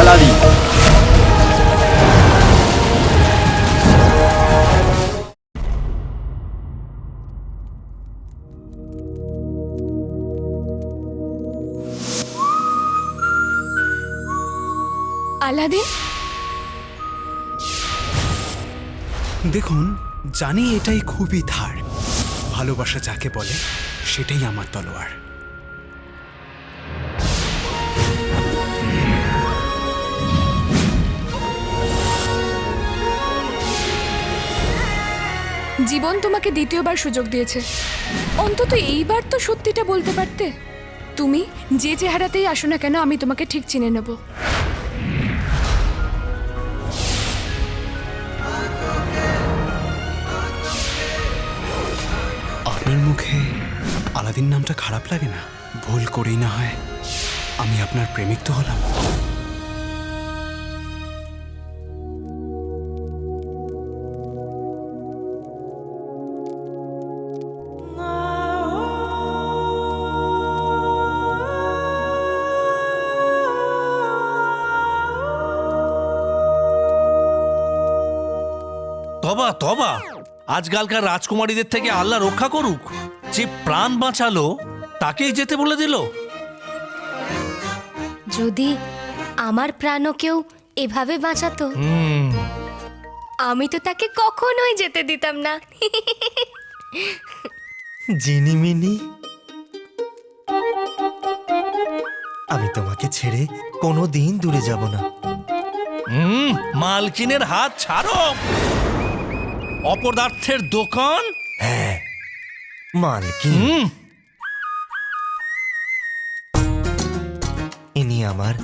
Aladdin. Aladdin, দেখুন, জানি এটাই খুবই ধার। ভালোবাসা যাকে বলে সেটাই আমার তলোয়ার। জীবন তোমাকে দ্বিতীয়বার সুযোগ দিয়েছে। অন্তত এইবার তো সত্যিটা বলতে পারতে। তুমি যে চেহারাতেই আসো না কেন, আমি তোমাকে ঠিক চিনে নেব। আপনার মুখে আলাদিন নামটা খারাপ লাগে না? ভুল করেই না হয় আমি আপনার প্রেমিক তো হলাম। তবা তবা, আজকালকার রাজকুমারীদের থেকে আল্লাহ রক্ষা করুক। যে প্রাণ বাঁচালো তাকেই যেতে বলে দিল। যদি আমার প্রাণও কেউ এভাবে বাঁচাতো, আমি তো তাকে কখনোই যেতে দিতাম না। জিনিমিনি, আমি তোমাকে ছেড়ে কোনোদিন দূরে যাব না। মালকিনের হাত ছাড়ো। অপদার্থের দোকান। হ্যাঁ, মালকিন। ইনি আমার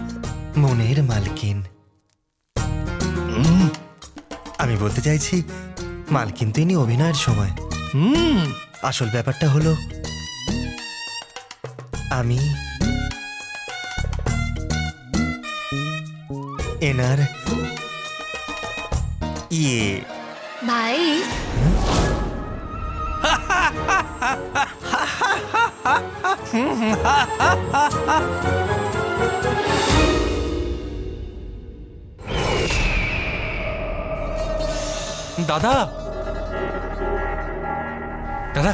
মনের মালকিন। আমি বলতে চাইছি, মালকিন তো ইনি অভিনয়ের সময়। আসল ব্যাপারটা হলো আমি এনার ভাই, দাদা, দাদা,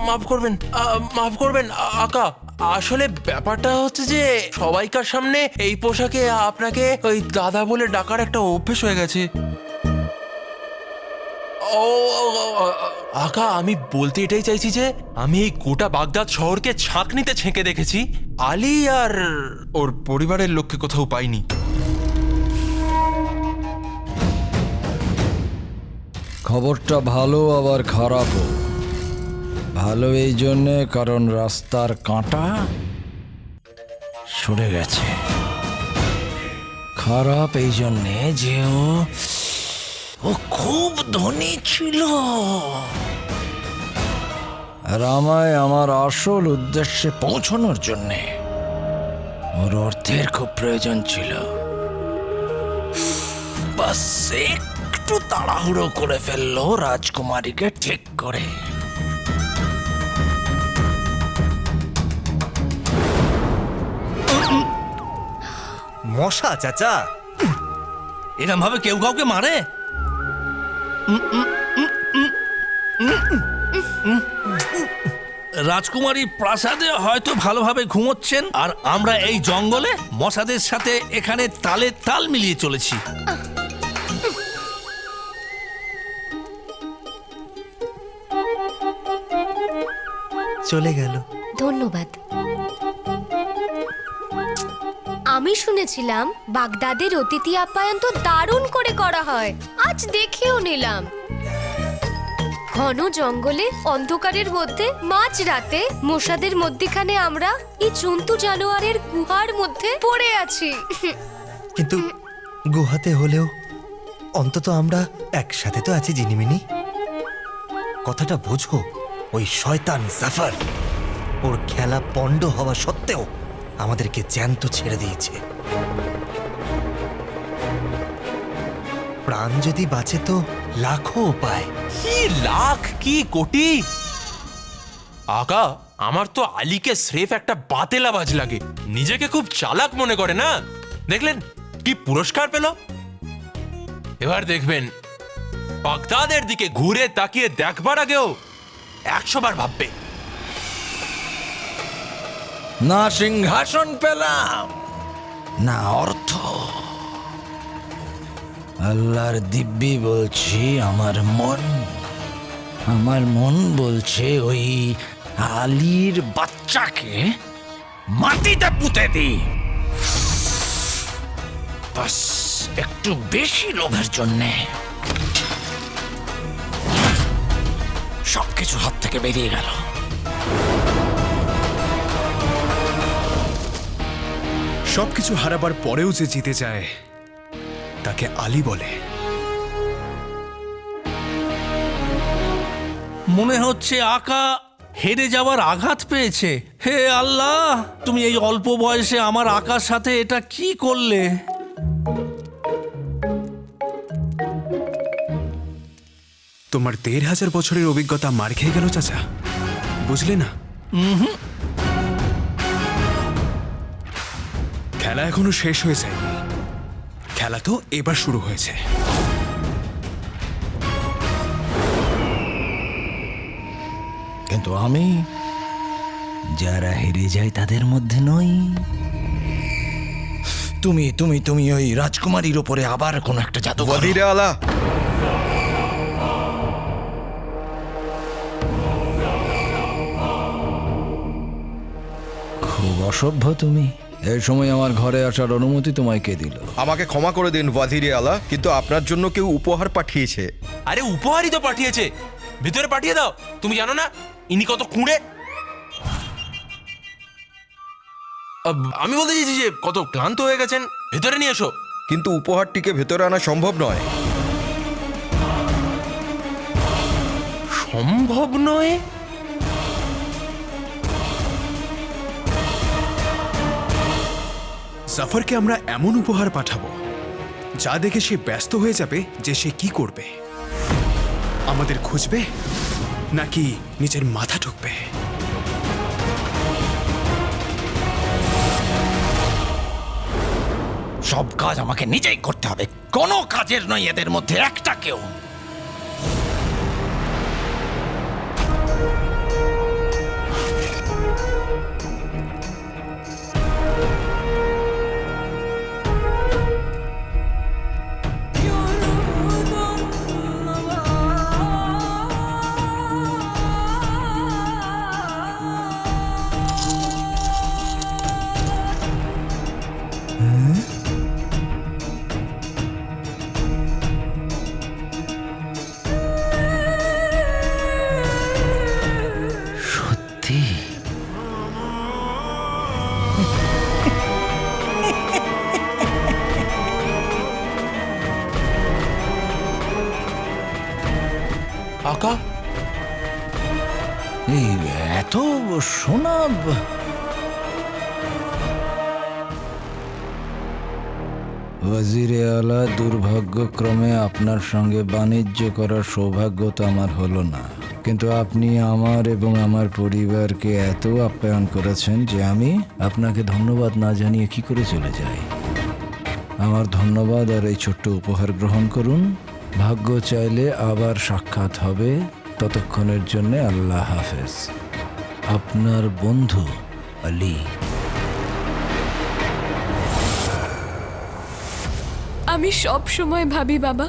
মাফ করবেন, মাফ করবেন আকা। আসলে ব্যাপারটা হচ্ছে যে সবাইকার সামনে এই পোশাকে আপনাকে ওই দাদা বলে ডাকার একটা অভ্যেস হয়ে গেছে। ও আকা, আমি বলতে এটাই চাইছি যে আমি এই গোটা বাগদাদ শহরকে ছাঁকনিতে ছেঁকে দেখেছি, আলী আর ওর পরিবারের লোককে কোথাও পাইনি। খবরটা ভালো আবার খারাপও। ভালো এই জন্যে কারণ রাস্তার কাঁটা সরে গেছে। খারাপ এই জন্যে যে ও খুব ধনী ছিল। আর আমায় আমার আসল উদ্দেশ্যে পৌঁছানোর জন্যে ওর অর্থের খুব প্রয়োজন ছিল। বাস একটু তাড়াহুড়ো করে ফেললো রাজকুমারীকে ঠিক করে। মশা চাচা, এরম ভাবে কেউ কাউকে মারে? রাজকুমারী প্রাসাদে হয়তো ভালোভাবে ঘুমোচ্ছেন, আর আমরা এই জঙ্গলে মশাদের সাথে এখানে তালে তাল মিলিয়ে চলেছি। চলে গেল। ধন্যবাদ। আমি শুনেছিলাম বাগদাদের অতিথি আপ্যায়ন তো দারুণ করে করা হয়। আজ দেখেও নিলাম। ঘন জঙ্গলে অন্ধকারের মধ্যে মাঝ রাতে মশাদের মধ্যখানে আমরা এই জন্তু জানোয়ারের গুহার মধ্যে পড়ে আছি। কিন্তু গুহাতে হলেও অন্তত আমরা একসাথে তো আছি জিনিমিনি। কথাটা বোঝো, ওই শয়তান জাফর ওর খেলা পণ্ড হওয়া সত্ত্বেও আমাদেরকে জ্যান্ত ছেড়ে দিয়েছে। প্রাণ যদি বাঁচে তো লাখো উপায়। কি লাখ, কি কোটি! আগা আমার তো আলীকে স্রেফ একটা বাতেলাবাজ লাগে, নিজেকে খুব চালাক মনে করে না? দেখলেন কি পুরস্কার পেল? এবার দেখবেন বাগদাদের দিকে ঘুরে তাকিয়ে দেখবার আগেও 100 বার ভাববে। না সিংহাসন পেলাম, না অর্থ, আল্লাহর দিব্যি বলছি আমার মন বলছে ওই আলীর বাচ্চাকে মাটিতে পুঁতে দি। বাস একটু বেশি লোভের জন্যে সবকিছু হাত থেকে বেরিয়ে গেল। সবকিছু হারাবার পরেও যে জিতে যায় তাকে আলী বলে। মনে হচ্ছে আকা হেরে যাওয়ার আঘাত পেয়েছে। হে আল্লাহ, তুমি এই অল্প বয়সে আমার আকার সাথে এটা কি করলে? তোমার ১,৫০০ বছরের অভিজ্ঞতা মার খেয়ে গেল চাচা, বুঝলে না? খেলা এখনো শেষ হয়ে যায়নি, খেলা তো এবার শুরু হয়েছে। কিন্তু আমি যারা হেরে যায় তাদের মধ্যে নই। তুমি তুমি তুমি ওই রাজকুমারীর উপরে আবার কোন একটা জাদু করো। ওয়াজিরে আলা, খুব অসভ্য তুমি। এই সময় আমার ঘরে আসার অনুমতি তোমায় কে দিল? আমাকে ক্ষমা করে দিন ওয়াজিরে আলা, কিন্তু আপনার জন্য কেউ উপহার পাঠিয়েছে। আরে উপহারই তো পাঠিয়েছে, ভিতরে পাঠিয়ে দাও। তুমি জানো না ইনি কত খুঁড়ে? আমি বলতে চাইছি যে কত ক্লান্ত হয়ে গেছেন, ভেতরে নিয়ে এসো। কিন্তু উপহারটিকে ভেতরে আনা সম্ভব নয়। সম্ভব নয়? জাফরকে আমরা এমন উপহার পাঠাবো যা দেখে সে ব্যস্ত হয়ে যাবে যে সে কি করবে, আমাদের খুঁজবে নাকি নিজের মাথা ঢুকবে। সব কাজ আমাকে নিজেই করতে হবে, কোনো কাজের নয় এদের মধ্যে একটা কেউ। সত্যি আকা এই এত সোনা ওয়াজিরে আলা, দুর্ভাগ্যক্রমে আপনার সঙ্গে বাণিজ্য করার সৌভাগ্য তো আমার হলো না, কিন্তু আপনি আমার এবং আমার পরিবারকে এত আপ্যায়ন করেছেন যে আমি আপনাকে ধন্যবাদ না জানিয়ে কি করে চলে যাই। আমার ধন্যবাদ আর এই ছোট্ট উপহার গ্রহণ করুন। ভাগ্য চাইলে আবার সাক্ষাৎ হবে, ততক্ষণের জন্য আল্লাহ হাফেজ। আপনার বন্ধু আলী। আমি সব সময় ভাবি বাবা,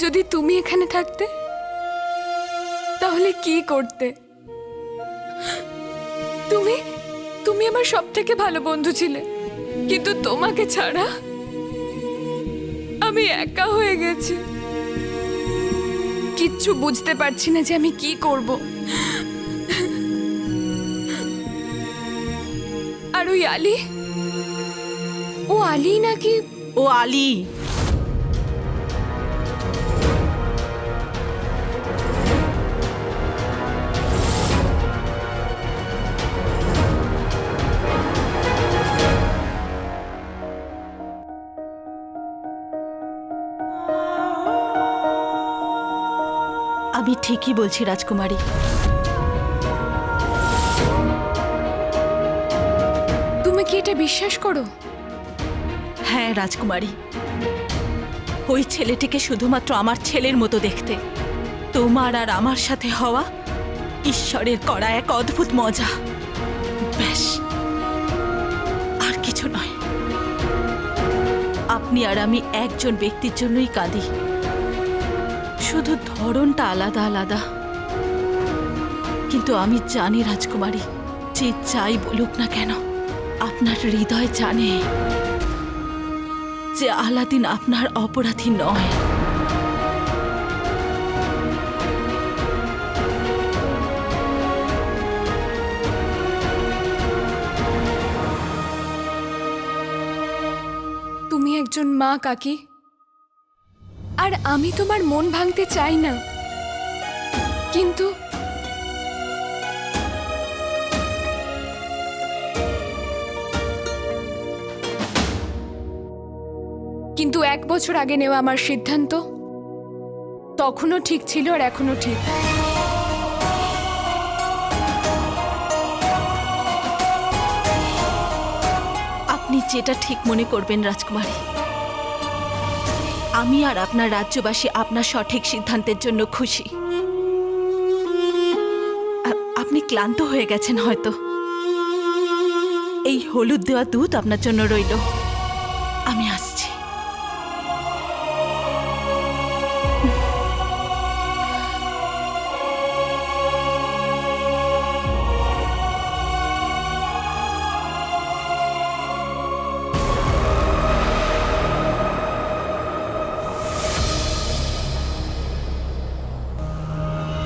যদি তুমি এখানে থাকতে তাহলে কি করতে। তুমি তুমি আমার সব থেকে ভালো বন্ধু ছিলে, কিন্তু তোমাকে ছাড়া আমি একা হয়ে গেছি। কিচ্ছু বুঝতে পারছি না যে আমি কি করব। আর ওই আলী, ও আলী নাকি? ও আলী। আমি ঠিকই বলছি রাজকুমারী। তুমি কি এটা বিশ্বাস করো? হ্যাঁ রাজকুমারী, ওই ছেলেটিকে শুধুমাত্র আমার ছেলের মতো দেখতে। তোমার আর আমার সাথে হওয়া ঈশ্বরের করা এক অদ্ভুত মজা, ব্যাস, আর কিছু নয়। আপনি আর আমি একজন ব্যক্তির জন্যই কাঁদি, শুধু ধরনটা আলাদা আলাদা। কিন্তু আমি জানি রাজকুমারী, যে যাই বলুক না কেন, আপনার হৃদয় জানে যে আলাদিন আপনার অপরাধী নয়। তুমি একজন মা কাকি, আর আমি তোমার মন ভাঙতে চাই না, কিন্তু কিন্তু 1 বছর আগে নেওয়া আমার সিদ্ধান্ত তখনও ঠিক ছিল আর এখনো ঠিক। আপনি যেটা ঠিক মনে করবেন রাজকুমারী। আমি আর আপনার রাজ্যবাসী আপনার সঠিক সিদ্ধান্তের জন্য খুশি। আপনি ক্লান্ত হয়ে গেছেন হয়তো। এই হলুদ দেওয়া দুধ আপনার জন্য রইল। আমি আসছি।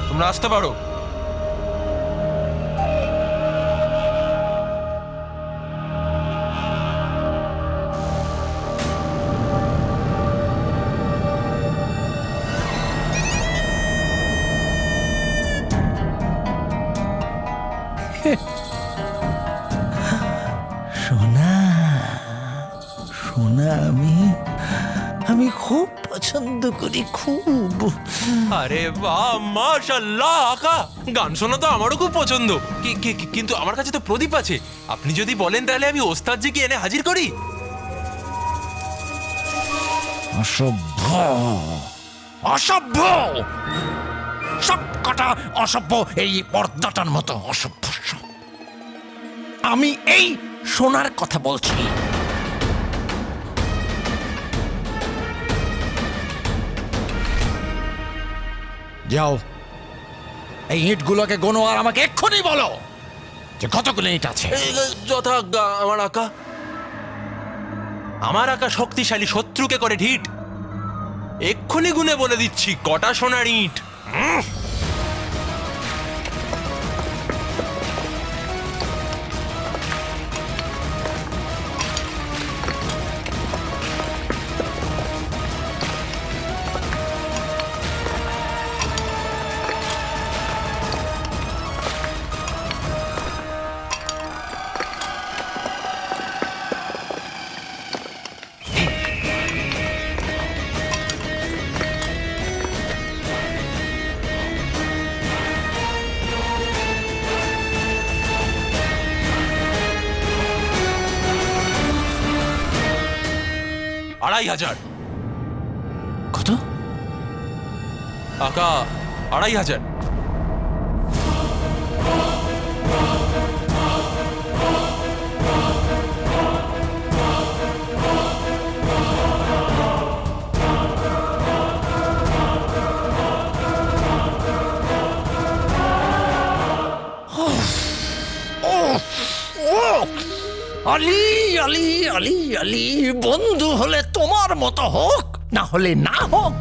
তোমরা আসতে পারো। সোনা, সোনা, আমি খুব পছন্দ করি, খুব। আরে বাহ, মাশাআল্লাহ আকা, গান শোনা তো আমারও খুব পছন্দ। কিন্তু আমার কাছে তো প্রদীপ আছে। আপনি যদি বলেন তাহলে আমি ওস্তাদজিকে এনে হাজির করি। অসভ্য, অসভ্য, সব কটা অসভ্য, এই পর্দাটার মতো অসভ্য সব। আমি এই সোনার কথা বলছি। যাও, এই ইটগুলোকে গোনো আর আমাকে এক্ষুনি বলো যে কতগুলো ইট আছে। যথাজ্ঞা আমার আকা। আমার আকা শক্তিশালী, শত্রুকে করে ঢিট। এক্ষুনি গুনে বলে দিচ্ছি কটা সোনার ইট। আড়াই হাজার। কত? আকা 2500। আলি আলি আলি আলি, বন্ধু হলে তোমার মতো হোক, না হলে না হোক।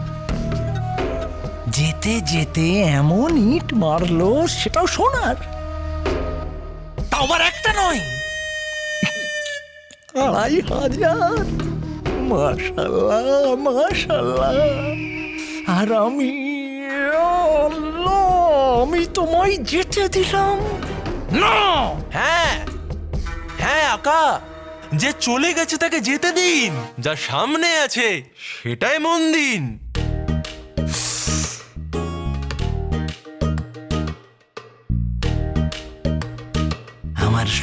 যেতে যেতে এমন ইট মারলো, সেটাও সোনার, তাও আবার একটা নয়, 2500। মাশাআল্লাহ মাশাআল্লাহ। আর আমি, আল্লাহ, আমি তোমায় যেতে দিলাম না। হ্যাঁ হ্যাঁ আকা, যে চলে গেছে তাকে যেতে দিন, যা সামনে আছে সেটাই মন দিন।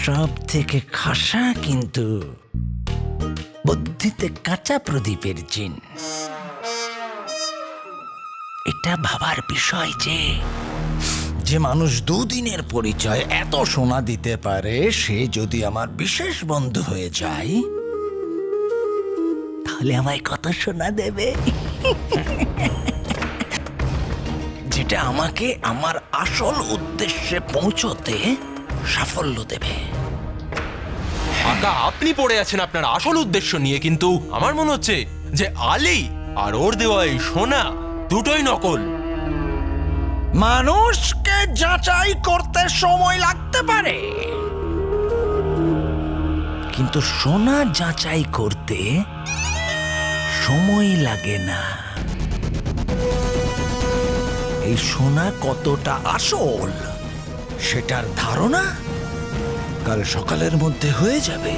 সব থেকে খাসা কিন্তু বুদ্ধিতে কাঁচা প্রদীপের জিন। এটা ভাবার বিষয় যে মানুষ দুদিনের পরিচয় এত সোনা দিতে পারে, সে যদি আমার বিশেষ বন্ধু হয়ে যায় তাহলে আমায় কত সোনা দেবে, যেটা আমাকে আমার আসল উদ্দেশ্যে পৌঁছতে সাফল্য দেবে। আকা আপনি পড়ে আছেন আপনার আসল উদ্দেশ্য নিয়ে, কিন্তু আমার মনে হচ্ছে যে আলী আর ওর দেওয়া এই সোনা দুটোই নকল। মানুষকে যাচাই করতে সময় লাগতে পারে, কিন্তু সোনা যাচাই করতে সময় লাগে না। এই সোনা কতটা আসল সেটার ধারণা কাল সকালের মধ্যে হয়ে যাবে।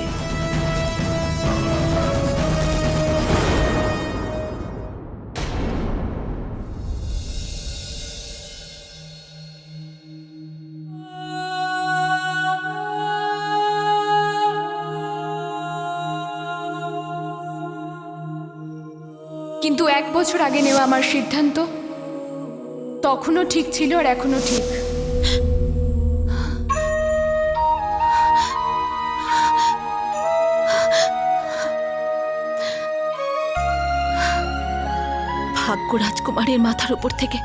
কিন্তু 1 বছর আগে নেওয়া আমার সিদ্ধান্ত তখনও ঠিক ছিল আর এখনো ঠিক। ভাগ্য রাজকুমারীর মাথার উপর থেকে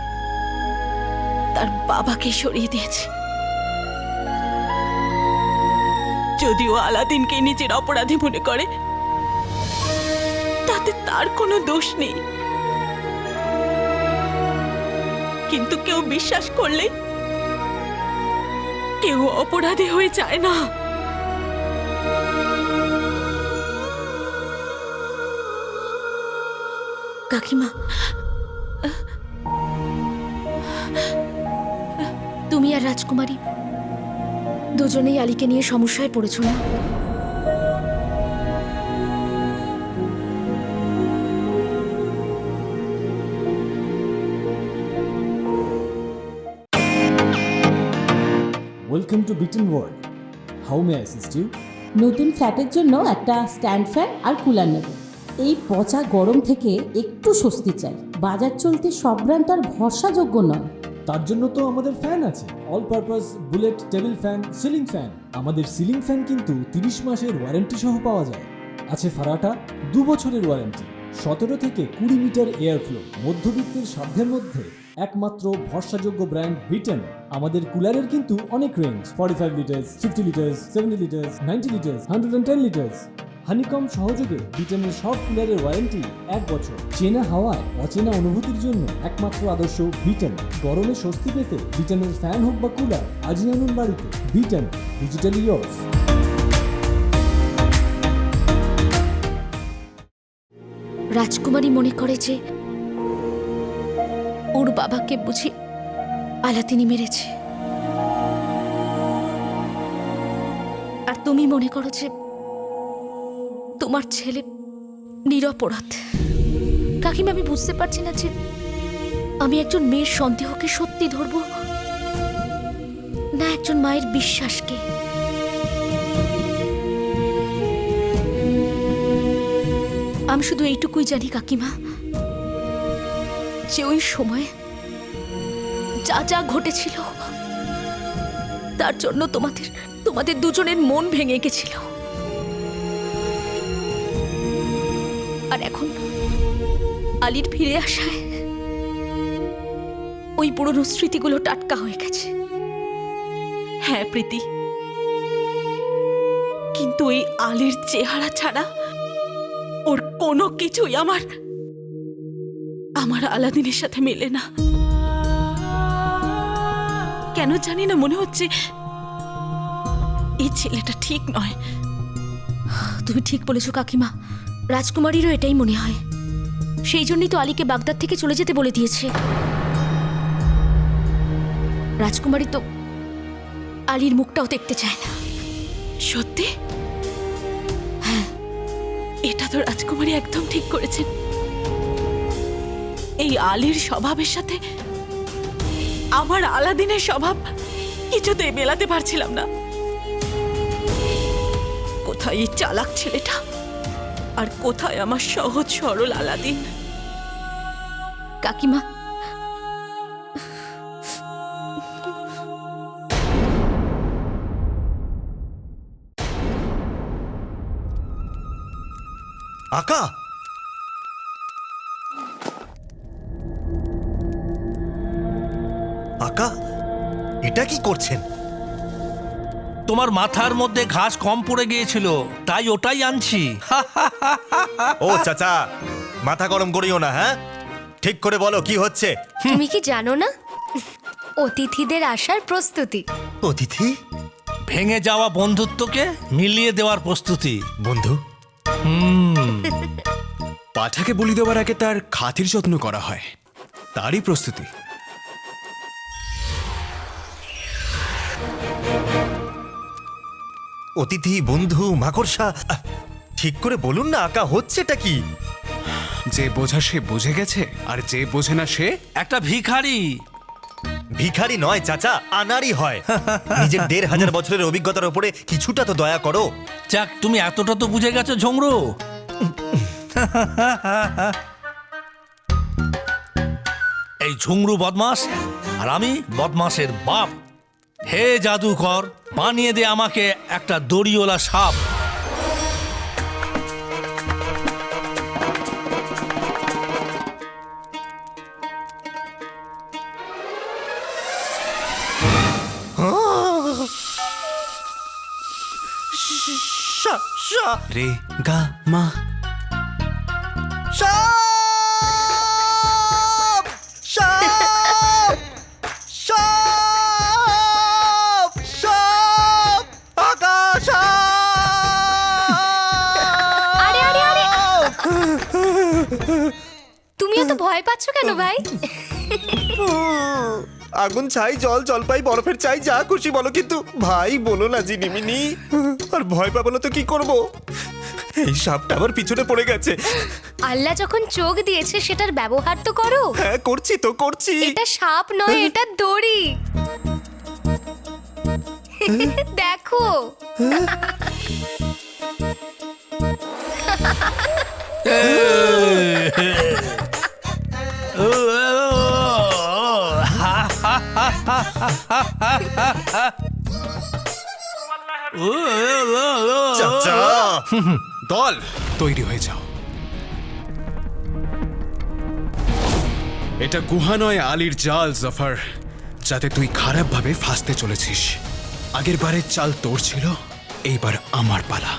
তার বাবাকে সরিয়ে দিয়েছে। যদিও আলাদিনকে নিজের অপরাধী মনে করে, তাতে তার কোনো দোষ নেই। কিন্তু কেউ বিশ্বাস করলে কেউ অপরাধী হয়ে যায় না। কাকিমা, তুমি আর রাজকুমারী দুজনেই আলীকে নিয়ে সমস্যায় পড়েছো না? ওয়েলকাম টু বিটেন world. How may I assist you? নতুন ফ্ল্যাটের জন্য একটা স্ট্যান্ড ফ্যান আর কুলার নেব। এই পচা গরম থেকে একটু স্বস্তি চাই। বাজার চলতে সব ব্র্যান্ড আর ভরসাযোগ্য নয়। তার জন্য তো আমাদের ফ্যান আছে, all purpose bullet table fan, ceiling fan. আমাদের সিলিং ফ্যান কিন্তু 30 মাসের ওয়ারেন্টি সহ পাওয়া যায়। আছে ফারাটা 2 বছরের ওয়ারেন্টি, 17 থেকে 20 মিটার এয়ার ফ্লো, মধ্যবিত্তের সাধ্যের মধ্যে একমাত্র ভরসাযোগ্য ব্র্যান্ড বিটেন। আমাদের কুলারের কিন্তু অনেক range, 45 litres, 50 litres, 70 litres, 90 litres, 110 litres. Honeycomb সহযোগে বিটেনের সব কুলারের ওয়ারেন্টি 1 বছর। চেনা হাওয়ায় অচেনা অনুভূতির জন্য একমাত্র আদর্শ বিটেন। গরমে স্বস্তি পেতে বিটেনের ফ্যান হোক বা কুলার আজই আনুন বাড়িতে। Beaten, digitally years. রাজকুমারী মনে করে যে ওর বাবাকে বুঝি আলাদিনী মেরেছে, আর তুমি মনে করো যে তোমার ছেলে নিরপরাধ। কাকিমা, আমি বুঝতে পারছি না যে আমি একজন মেয়ের সন্দেহকে সত্যি ধরবো না একজন মায়ের বিশ্বাসকে। আমি শুধু এইটুকুই জানি কাকিমা, যে ওই সময় যা যা ঘটেছিল তার জন্য তোমাদের দুজনের মন ভেঙে গেছিল। আর এখন আলীর ফিরে আসায় ওই পুরনো স্মৃতিগুলো টাটকা হয়ে গেছে। হ্যাঁ প্রীতি, কিন্তু এই আলীর চেহারা ছাড়া ওর কোনো কিছুই আমার আলাদিনের সাথে মেলে না। কেন জানি না মনে হচ্ছে এই ছেলেটা ঠিক নয়। তুমি ঠিক বলেছো কাকিমা, রাজকুমারীরও এটাই মনে হয়। সেই জন্যই তো আলীকে বাগদাদ থেকে চলে যেতে বলে দিয়েছে। রাজকুমারী তো আলীর মুখটাও দেখতে চায় না। সত্যি? হ্যাঁ, এটা তো রাজকুমারী একদম ঠিক করেছেন। এই আলীর স্বভাবের সাথে আমার আলাদিনের স্বভাব কিছুতেই মেলাতে পারছিলাম না। কোথায় এই চালাক ছেলেটা আর কোথায় আমার সহজ সরল আলাদিন? কাকিমা, আকা, আকা, এটা কি করছেন? তোমার মাথার মধ্যে ঘাস কম পড়ে গিয়েছিল, তাই ওটাই আনছি। ও চাচা, মাথা গরম করিও না, হ্যাঁ? ঠিক করে বলো কি হচ্ছে। তুমি কি জানো না? অতিথিদের আসার প্রস্তুতি। অতিথি? ভেঙে যাওয়া বন্ধুত্বকে মিলিয়ে দেওয়ার প্রস্তুতি। বন্ধু? পাঠাকে বলি দেওয়ার আগে তার খাতির যত্ন করা হয়, তারই প্রস্তুতি। অতিথি, বন্ধু, মাকড়সা, ঠিক করে বলুন না আকা, হচ্ছেটা কি? যে বোঝা সে বুঝে গেছে, আর যে বোঝে না সে একটা ভিখারি। ভিখারি নয় চাচা, আনারই হয়। নিজের ১,৫০০ বছরের অভিজ্ঞতার উপরে কিছুটা তো দয়া করো। যাক, তুমি এতটা তো বুঝে গেছো ঝংরু। এই ঝুংরু বদমাস, আর আমি বদমাসের বাপ। হে জাদুকর, বানিয়ে দে আমাকে একটা দড়িওয়ালা সাপ। রে গা মা। সাপ! সাপ! সাপ! সাপ! আকা, সাপ! আরে আরে আরে, তুমি এত ভয় পাচ্ছ কেন ভাই? আগুন চাই, জল, জলপাই, বরফের চাই, যা খুশি বলো, কিন্তু ভাই বলো না জিনিমিনি। আর ভয় পাবো না তো কি করব? এই সাপটা আমার পিছনে পড়ে গেছে। আল্লাহ যখন চোখ দিয়েছে সেটার ব্যবহার তো করো। হ্যাঁ, করছি তো করছি। এটা সাপ নয়, এটা দড়ি। দেখো। চাচা, দল তৈরি হয়ে যাও। এটা গুহা নয়, আলীর জাল জাফর, যাতে তুই খারাপভাবে ফাঁসতে চলেছিস। আগের বারের চাল তোর ছিল, এইবার আমার পালা।